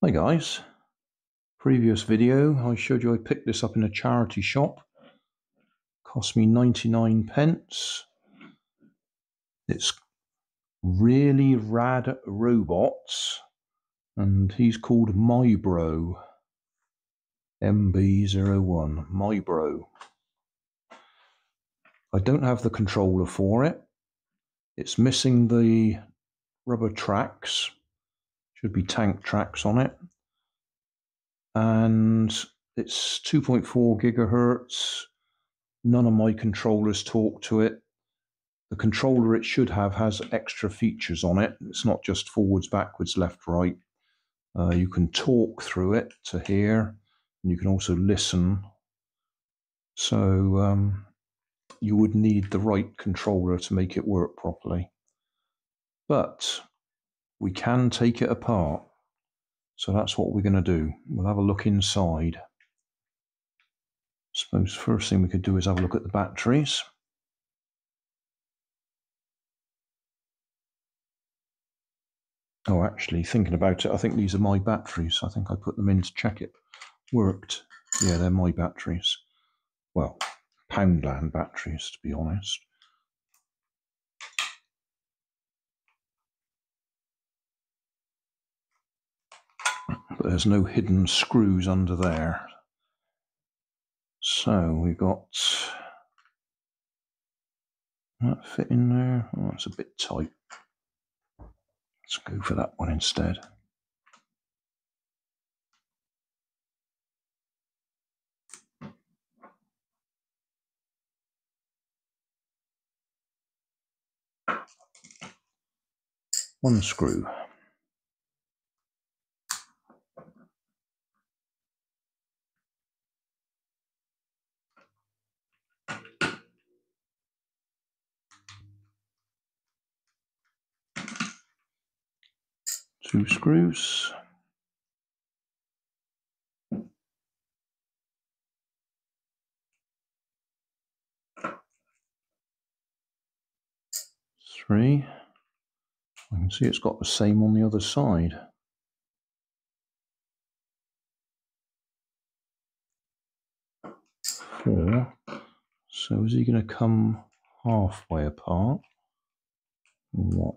Hi guys, previous video I showed you I picked this up in a charity shop. Cost me 99p. It's Really Rad Robots and he's called MiBro. MB01 MiBro. I don't have the controller for it. It's missing the rubber tracks. Should be tank tracks on it. And it's 2.4 gigahertz. None of my controllers talk to it. The controller it should have has extra features on it. It's not just forwards, backwards, left, right. You can talk through it to hear, and you can also listen. So you would need the right controller to make it work properly. But we can take it apart. So that's what we're going to do. We'll have a look inside. I suppose first thing we could do is have a look at the batteries. Oh, actually, thinking about it, I think these are my batteries. I think I put them in to check it worked. Yeah, they're my batteries. Well, Poundland batteries, to be honest. But there's no hidden screws under there. So we've got that fit in there. Oh, it's a bit tight. Let's go for that one instead. One screw. Two screws. Three. I can see it's got the same on the other side. Four. So is he going to come halfway apart? What?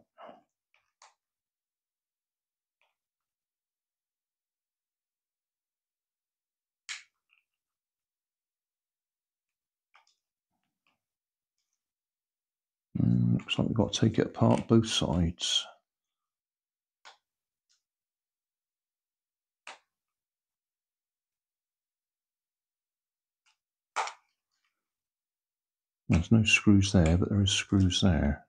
Looks like we've got to take it apart both sides. There's no screws there, but there is screws there.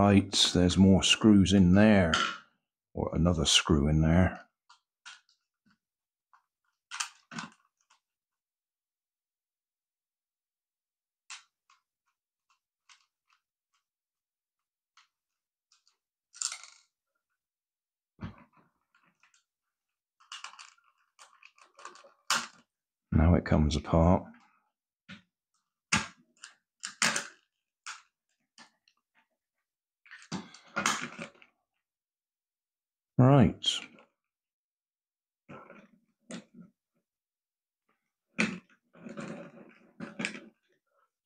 Right, there's more screws in there, or another screw in there. Now it comes apart. Right.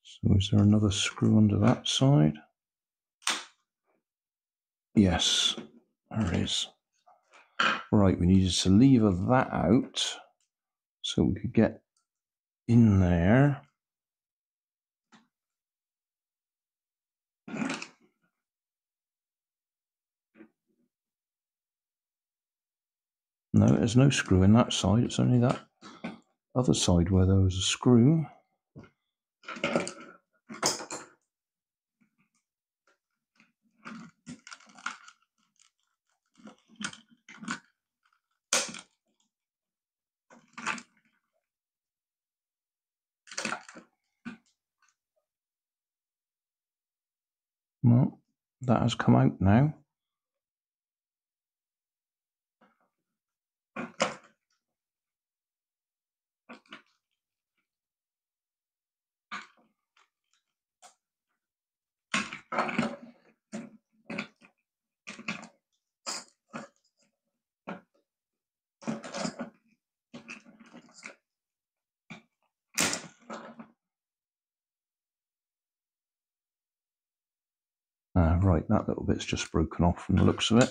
So is there another screw under that side? Yes, there is. Right, we needed to lever that out so we could get in there. No, there's no screw in that side. It's only that other side where there was a screw. Well, that has come out now. Right, that little bit's just broken off from the looks of it.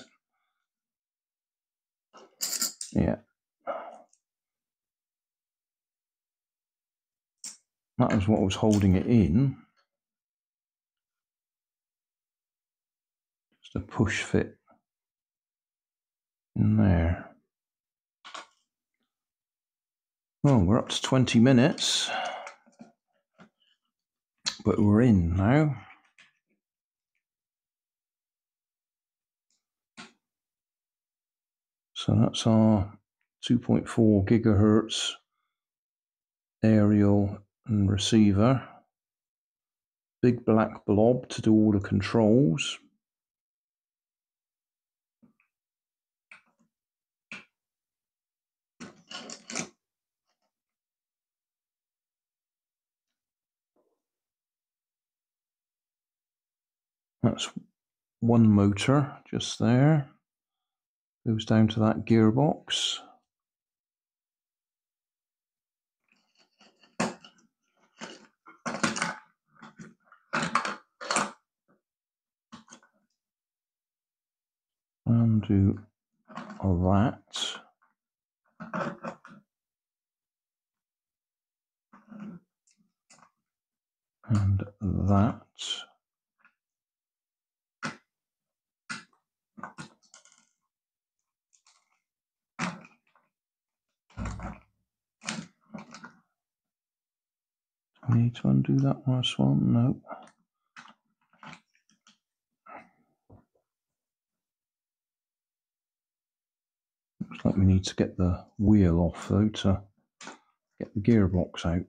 Yeah. That was what was holding it in. Just a push fit in there. Well, we're up to 20 minutes, but we're in now. So that's our 2.4 gigahertz aerial and receiver. Big black blob to do all the controls. That's one motor just there. Goes down to that gearbox. And do that. And that. Do we need to undo that last one? No. Looks like we need to get the wheel off though to get the gearbox out.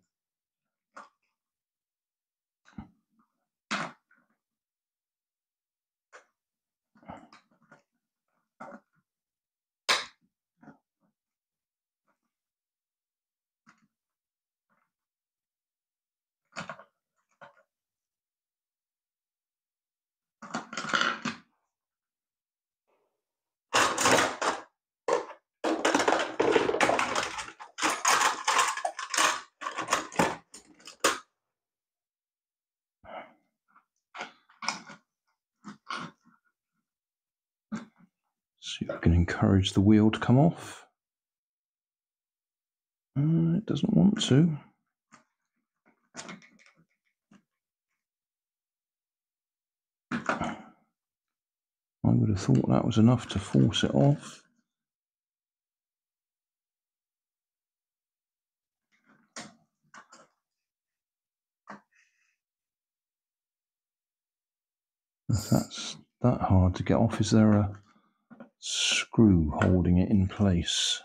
See if we can encourage the wheel to come off. It doesn't want to. I would have thought that was enough to force it off. If that's that hard to get off. Is there a screw holding it in place?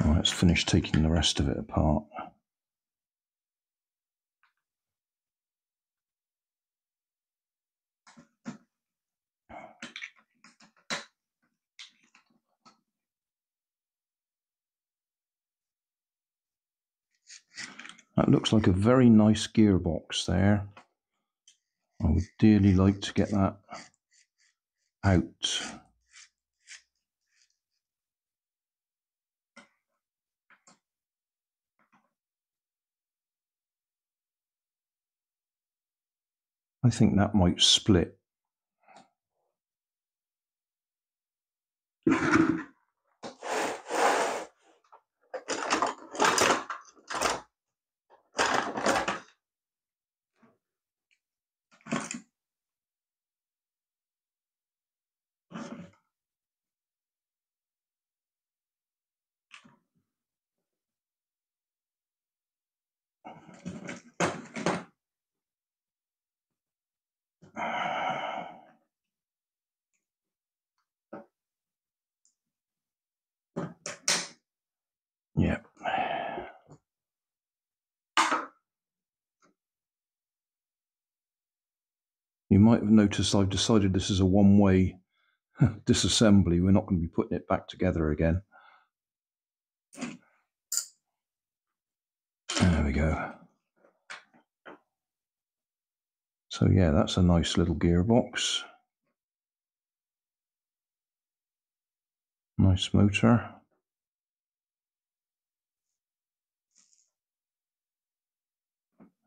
Let's finish taking the rest of it apart. That looks like a very nice gearbox there. I would dearly like to get that out. I think that might split. Yeah. You might have noticed I've decided this is a one-way disassembly. We're not going to be putting it back together again. There we go. So yeah, that's a nice little gearbox. Nice motor.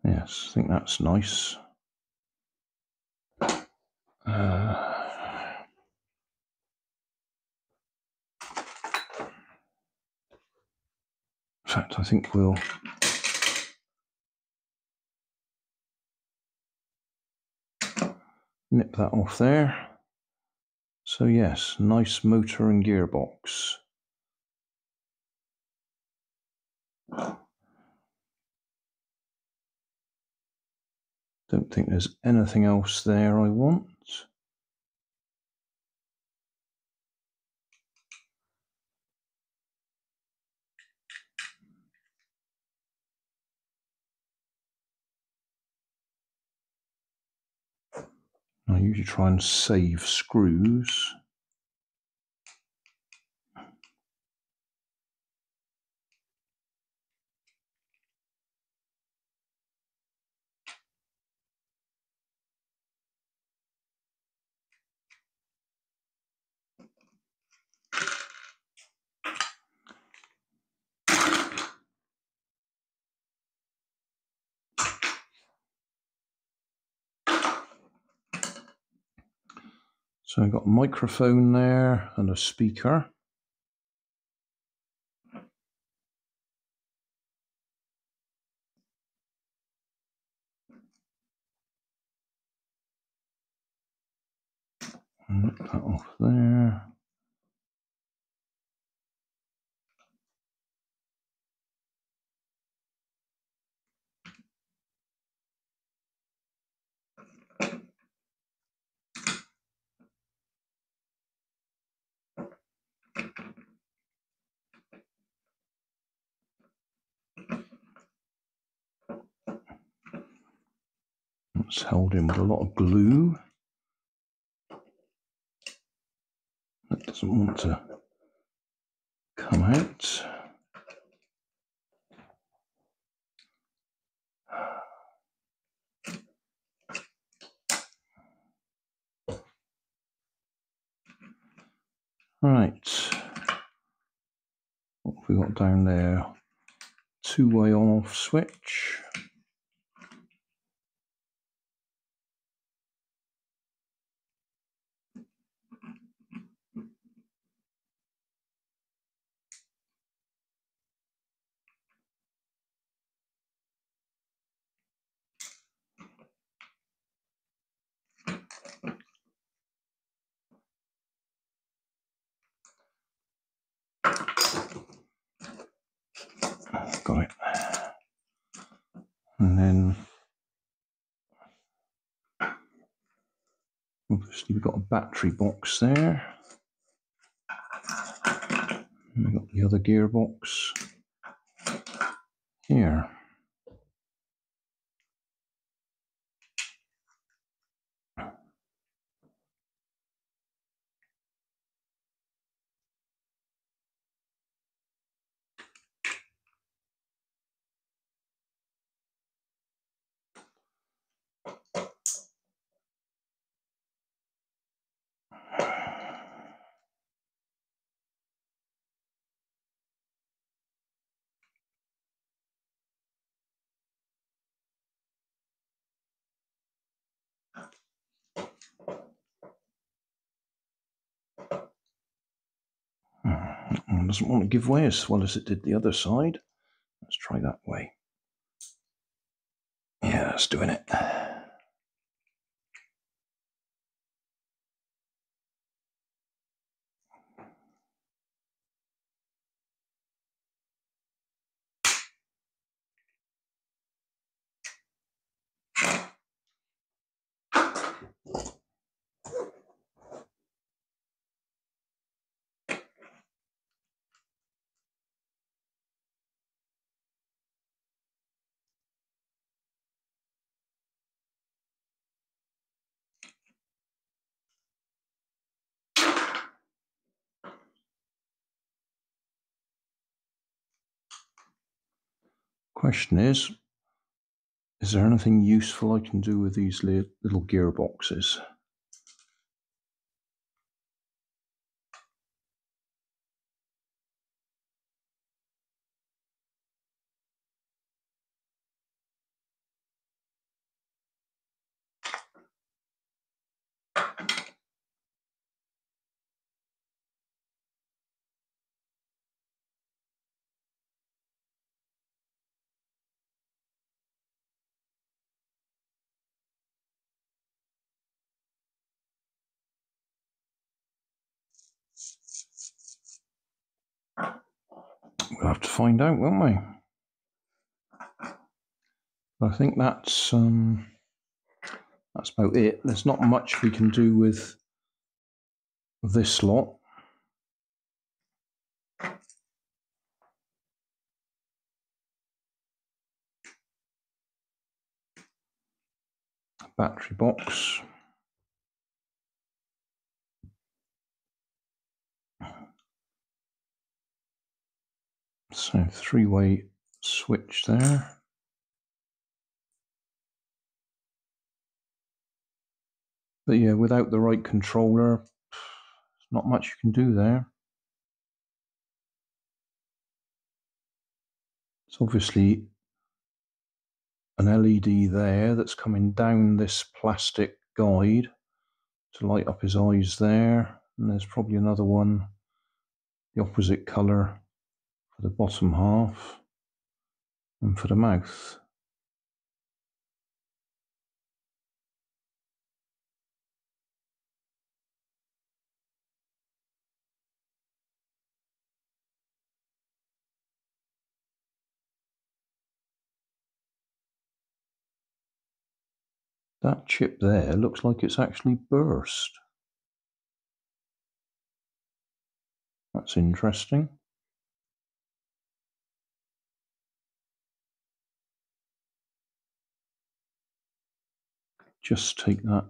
Yes, I think that's nice. In fact, I think we'll nip that off there. So yes, nice motor and gearbox. Don't think there's anything else there I want. I usually try and save screws. So I've got a microphone there and a speaker. Nip that off there. It's held in with a lot of glue. That doesn't want to come out. Right. What have we got down there? Two-way on-off switch. got it. And then obviously we've got a battery box there. And we've got the other gearbox here. That one doesn't want to give way as well as it did the other side. Let's try that way. Yeah, that's doing it. Question is there anything useful I can do with these little gearboxes? We'll have to find out, won't we? I think that's about it. There's not much we can do with this lot. Battery box. So three-way switch there. But yeah, without the right controller, there's not much you can do there. It's obviously an LED there that's coming down this plastic guide to light up his eyes there. And there's probably another one, the opposite colour for the bottom half and for the mouth. That chip there looks like it's actually burst. That's interesting. Just take that.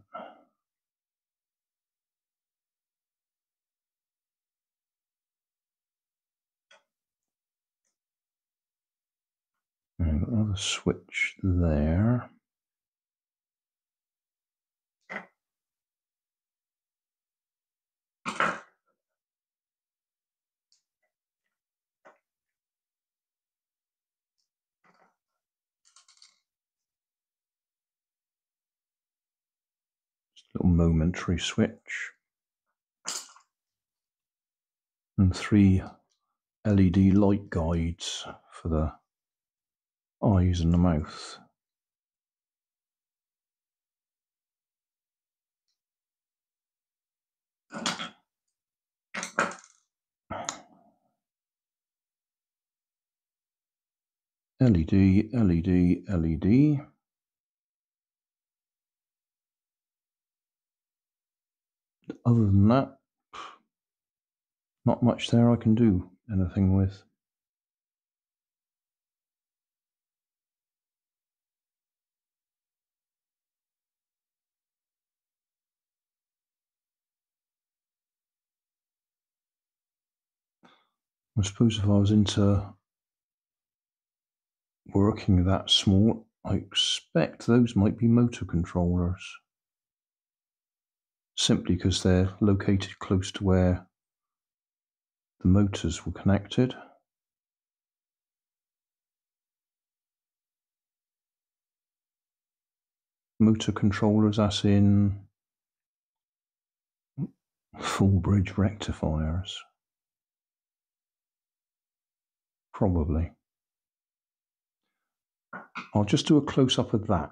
And got another switch there. Just a little momentary switch. And three LED light guides for the eyes and the mouth. LED, LED, LED. Other than that, not much there I can do anything with. I suppose if I was into working that small, I expect those might be motor controllers, simply because they're located close to where the motors were connected. Motor controllers, as in full bridge rectifiers. Probably. I'll just do a close-up of that.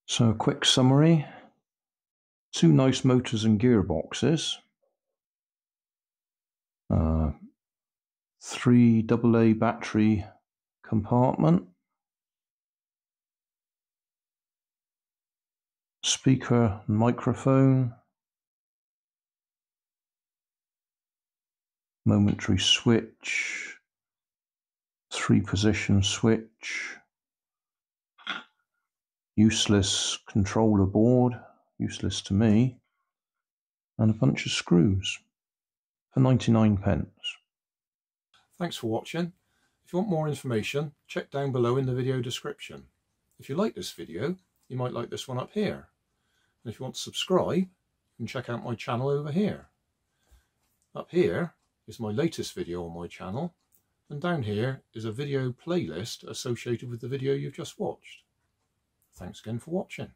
So a quick summary. 2 nice motors and gearboxes. 3 AA battery compartment. Speaker, microphone. Momentary switch. 3-position switch. Useless controller board, useless to me, and a bunch of screws for 99p. Thanks for watching. If you want more information, check down below in the video description. If you like this video, you might like this one up here. And if you want to subscribe, you can check out my channel over here. Up here is my latest video on my channel, and down here is a video playlist associated with the video you've just watched. Thanks again for watching.